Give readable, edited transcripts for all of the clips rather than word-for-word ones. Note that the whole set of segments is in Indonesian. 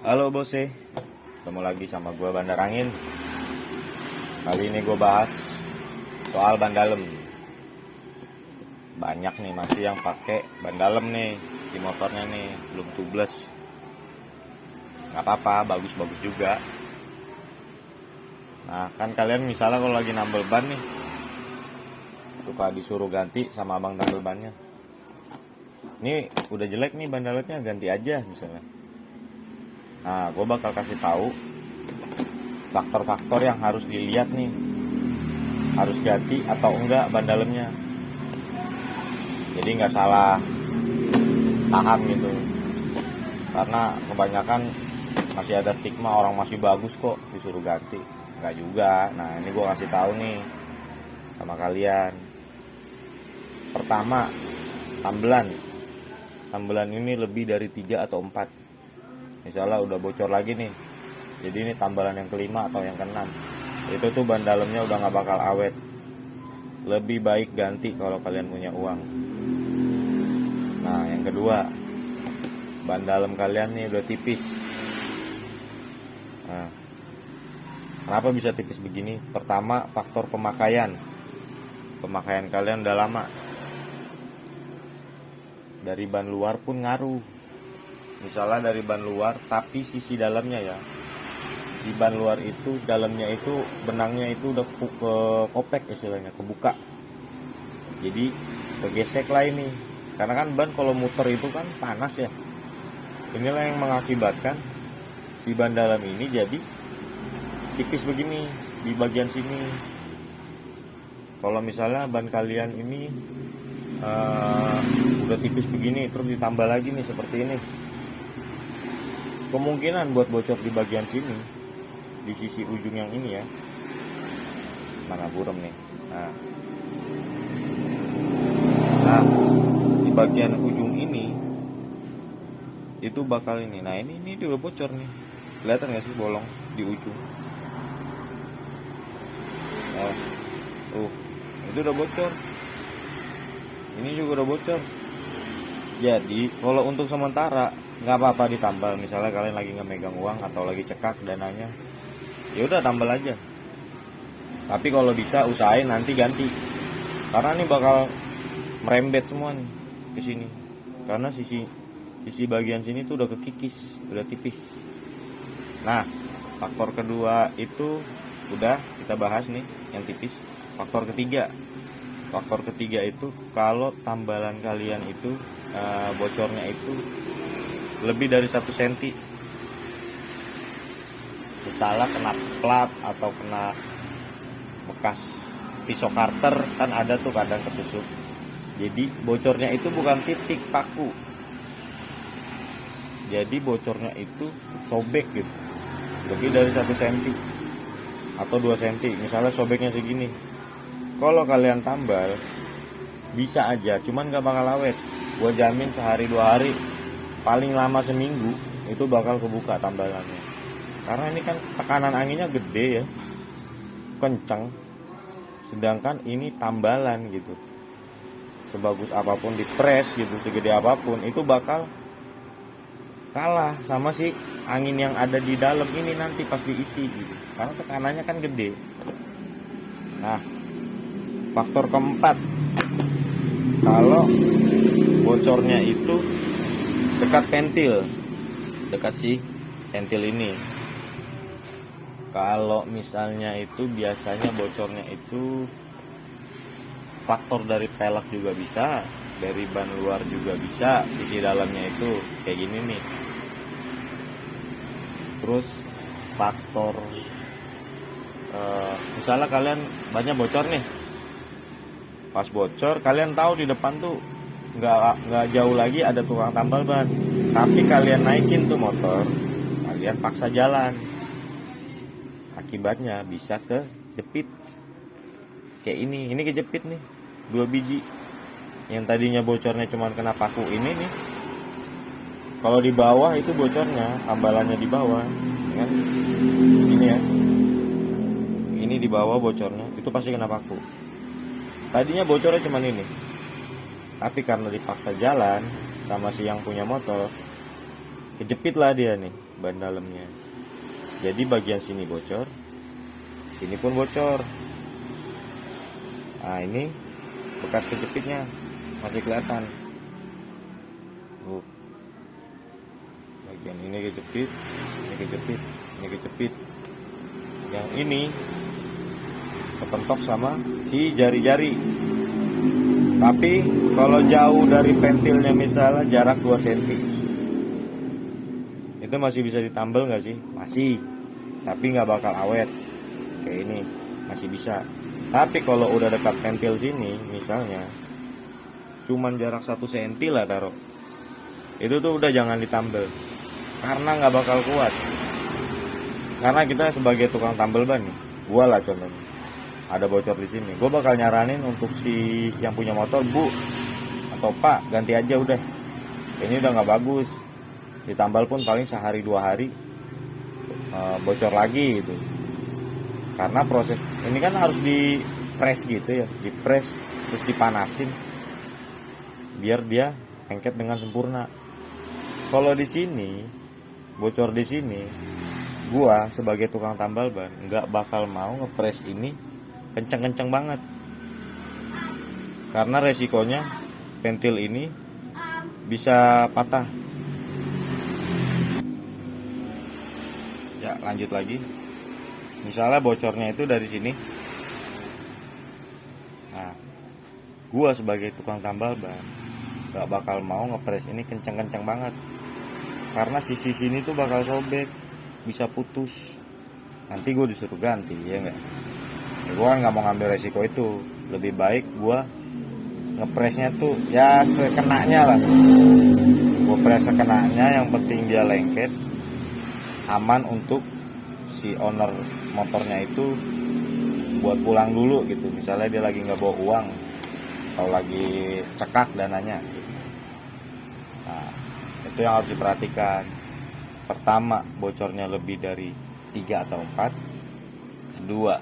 Halo bose, ketemu lagi sama gue Bandar Angin. Kali ini gue bahas soal ban dalem. Banyak nih masih yang pakai ban dalem nih di motornya nih, belum tubeless. Gak apa-apa, bagus-bagus juga. Nah kan kalian misalnya kalau lagi nambel ban nih, suka disuruh ganti sama abang tambel bannya. Ini udah jelek nih ban dalemnya, ganti aja misalnya. Nah gue bakal kasih tahu faktor-faktor yang harus dilihat nih, harus ganti atau enggak ban dalamnya, jadi nggak salah paham gitu. Karena kebanyakan masih ada stigma orang masih bagus kok disuruh ganti, nggak juga. Nah ini gue kasih tahu nih sama kalian. Pertama, tambelan ini lebih dari 3 atau 4. Misalnya udah bocor lagi nih, jadi ini tambalan yang kelima atau yang keenam, itu tuh ban dalamnya udah nggak bakal awet. Lebih baik ganti kalau kalian punya uang. Nah yang kedua, ban dalam kalian nih udah tipis. Nah, kenapa bisa tipis begini? Pertama, faktor pemakaian kalian udah lama. Dari ban luar pun ngaruh. Misalnya dari ban luar tapi sisi dalamnya ya, di ban luar itu dalamnya itu benangnya itu udah ke kopek istilahnya, kebuka, jadi kegesek lah ini. Karena kan ban kalau muter itu kan panas ya, inilah yang mengakibatkan si ban dalam ini jadi tipis begini di bagian sini. Kalau misalnya ban kalian ini udah tipis begini terus ditambah lagi nih seperti ini, kemungkinan buat bocor di bagian sini, di sisi ujung yang ini ya. Mana burem nih. Nah, di bagian ujung ini itu bakal ini. Nah ini dia udah bocor nih. Kelihatan nggak sih bolong di ujung? Nah, itu udah bocor. Ini juga udah bocor. Jadi kalau untuk sementara nggak apa-apa ditambal. Misalnya kalian lagi nggak megang uang atau lagi cekak dananya, ya udah tambal aja. Tapi kalau bisa usahain nanti ganti, karena ini bakal merembet semua nih ke sini. Karena sisi bagian sini tuh udah kekikis, udah tipis. Nah, faktor kedua itu udah kita bahas nih, yang tipis. Faktor ketiga itu kalau tambalan kalian itu bocornya itu lebih dari 1 cm. Misalnya kena plat atau kena bekas pisau karter, kan ada tuh kadang ketusuk. Jadi bocornya itu bukan titik paku, jadi bocornya itu sobek gitu, lebih dari 1 cm atau 2 cm. Misalnya sobeknya segini, kalau kalian tambal bisa aja, cuman gak bakal awet. Gue jamin sehari 2 hari, paling lama seminggu itu bakal kebuka tambalannya. Karena ini kan tekanan anginnya gede ya, kencang. Sedangkan ini tambalan gitu, sebagus apapun dipres gitu, segede apapun, itu bakal kalah sama si angin yang ada di dalam ini nanti pas diisi gitu, karena tekanannya kan gede. Nah, faktor keempat, kalau bocornya itu dekat pentil, dekat si pentil ini. Kalau misalnya itu biasanya bocornya itu faktor dari pelek juga bisa, dari ban luar juga bisa, sisi dalamnya itu kayak gini nih. Terus faktor misalnya kalian banyak bocor nih, pas bocor kalian tahu di depan tuh nggak jauh lagi ada tukang tambal ban, tapi kalian naikin tuh motor, kalian paksa jalan, akibatnya bisa kejepit kayak ini kejepit nih 2 biji. Yang tadinya bocornya cuma kena paku ini nih, kalau di bawah itu bocornya, tambalannya di bawah kan, ini ya, ini di bawah bocornya itu pasti kena paku. Tadinya bocornya cuma ini, tapi karena dipaksa jalan sama si yang punya motor, kejepit lah dia nih ban dalamnya. Jadi bagian sini bocor, sini pun bocor. Nah ini bekas kejepitnya masih kelihatan. Bagian ini kejepit, ini kejepit, ini kejepit. Yang ini kepentok sama si jari-jari. Tapi kalau jauh dari pentilnya misalnya jarak 2 cm, itu masih bisa ditambal nggak sih? Masih, tapi nggak bakal awet kayak ini, masih bisa. Tapi kalau udah dekat pentil sini misalnya cuman jarak 1 cm lah taruh, itu tuh udah jangan ditambal, karena nggak bakal kuat. Karena kita sebagai tukang tambal ban nih, gua lah contohnya, ada bocor di sini, gue bakal nyaranin untuk si yang punya motor, Bu atau Pak, ganti aja udah, ini udah nggak bagus. Ditambal pun paling sehari 2 hari bocor lagi gitu. Karena proses ini kan harus di press gitu ya, di press terus dipanasin biar dia lengket dengan sempurna. Kalau di sini bocor di sini, gua sebagai tukang tambal ban nggak bakal mau ngepres ini kenceng-kenceng banget, karena resikonya pentil ini bisa patah. Ya lanjut lagi, misalnya bocornya itu dari sini. Nah, gua sebagai tukang tambal ban gak bakal mau ngepres ini kenceng-kenceng banget, karena sisi sini tuh bakal sobek, bisa putus, nanti gue disuruh ganti, ya enggak? Ya, gue kan nggak mau ngambil resiko itu. Lebih baik gue ngepresnya tuh ya sekenanya lah, gue pres sekenanya, yang penting dia lengket, aman untuk si owner motornya itu buat pulang dulu gitu. Misalnya dia lagi nggak bawa uang atau lagi cekak dananya. Nah, itu yang harus diperhatikan. Pertama, bocornya lebih dari 3 atau 4. Kedua,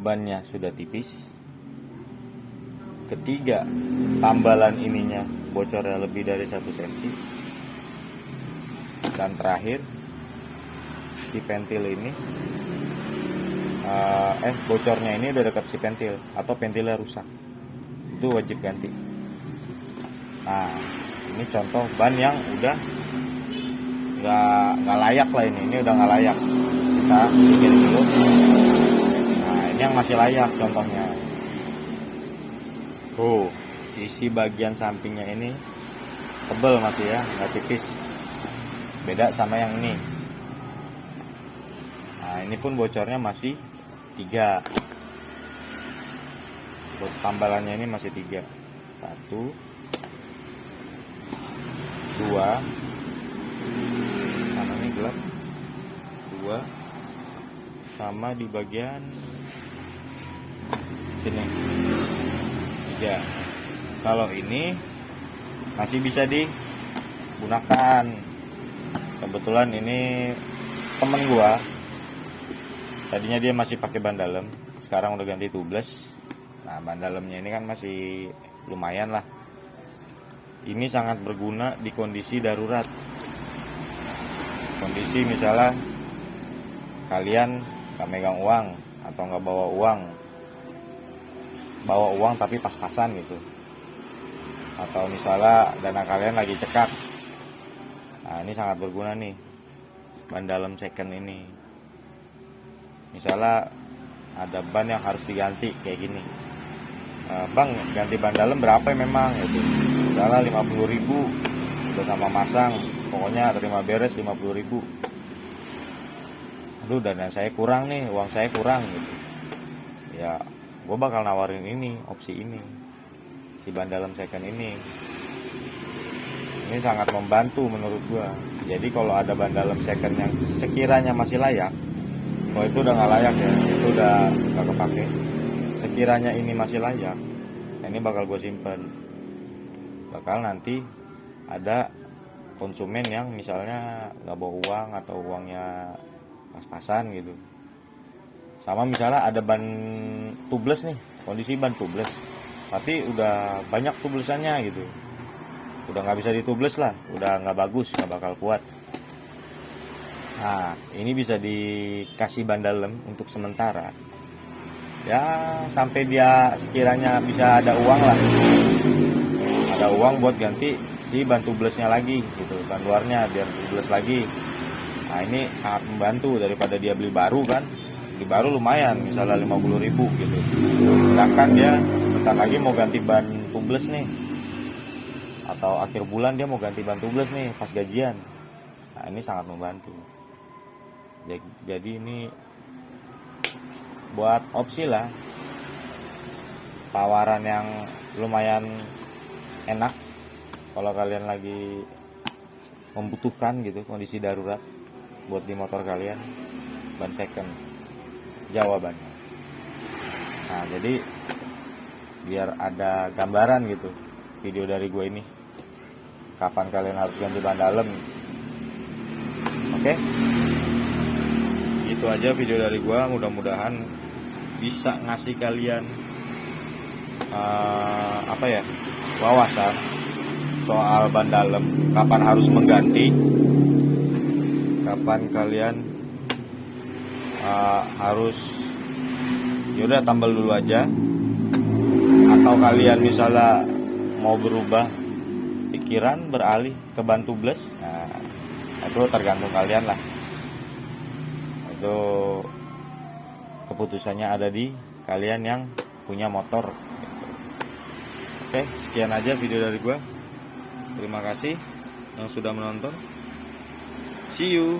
bannya sudah tipis. Ketiga, tambalan ininya bocornya lebih dari 1 cm. Dan terakhir, si pentil ini bocornya ini udah dekat si pentil atau pentilnya rusak, itu wajib ganti. Nah, ini contoh ban yang udah nggak layak lah, ini udah nggak layak, kita bikin dulu. Nah, ini yang masih layak contohnya. Sisi bagian sampingnya ini tebel masih ya, nggak tipis, beda sama yang ini. Nah, ini pun bocornya masih 3. Tambalannya ini masih 3. 1, 2, sama ini gelap, 2, sama di bagian sini 3. Kalau ini masih bisa digunakan. Kebetulan ini temen gua, tadinya dia masih pakai ban dalam, sekarang udah ganti tubeless. Nah, ban dalamnya ini kan masih lumayan lah. Ini sangat berguna di kondisi darurat. Kondisi misalnya kalian gak megang uang atau gak bawa uang tapi pas-pasan gitu, atau misalnya dana kalian lagi cekak. Nah, ini sangat berguna nih ban dalam second ini. Misalnya ada ban yang harus diganti kayak gini, Bang ganti ban dalam berapa ya memang gitu. Misalnya 50.000 udah sama masang, pokoknya terima beres 50.000. Aduh, dana saya kurang nih, uang saya kurang gitu. Ya gue bakal nawarin ini, opsi ini, si ban dalam second ini. Ini sangat membantu menurut gue. Jadi kalau ada ban dalam second yang sekiranya masih layak, kalau itu udah nggak layak ya, itu udah nggak kepake. Sekiranya ini masih layak, ini bakal gue simpen. Bakal nanti ada konsumen yang misalnya nggak bawa uang atau uangnya pas-pasan gitu. Sama misalnya ada ban tubeless nih, kondisi ban tubeless, tapi udah banyak tubelessannya gitu. udah nggak bisa ditubles lah, udah nggak bagus, nggak bakal kuat. Nah, ini bisa dikasih ban dalam untuk sementara ya, sampai dia sekiranya bisa ada uang lah, ada uang buat ganti si ban tublesnya lagi gitu, ban luarnya biar tubles lagi. Nah, ini sangat membantu daripada dia beli baru kan. Beli baru lumayan, misalnya 50.000 gitu, sedangkan dia bentar lagi mau ganti ban tubles nih, atau akhir bulan dia mau ganti ban tubles nih pas gajian. Nah, ini sangat membantu. Jadi ini buat opsi lah, tawaran yang lumayan enak kalau kalian lagi membutuhkan gitu, kondisi darurat buat di motor kalian, ban second jawabannya. Nah, jadi biar ada gambaran gitu video dari gue ini, kapan kalian harus ganti ban dalam. Oke, itu aja video dari gue. Mudah-mudahan bisa ngasih kalian wawasan soal ban dalam, kapan harus mengganti, kapan kalian harus yaudah tambal dulu aja, atau kalian misalnya mau berubah pikiran beralih ke ban tubles. Nah, itu tergantung kalian lah, itu keputusannya ada di kalian yang punya motor. Oke, sekian aja video dari gua. Terima kasih yang sudah menonton. See you.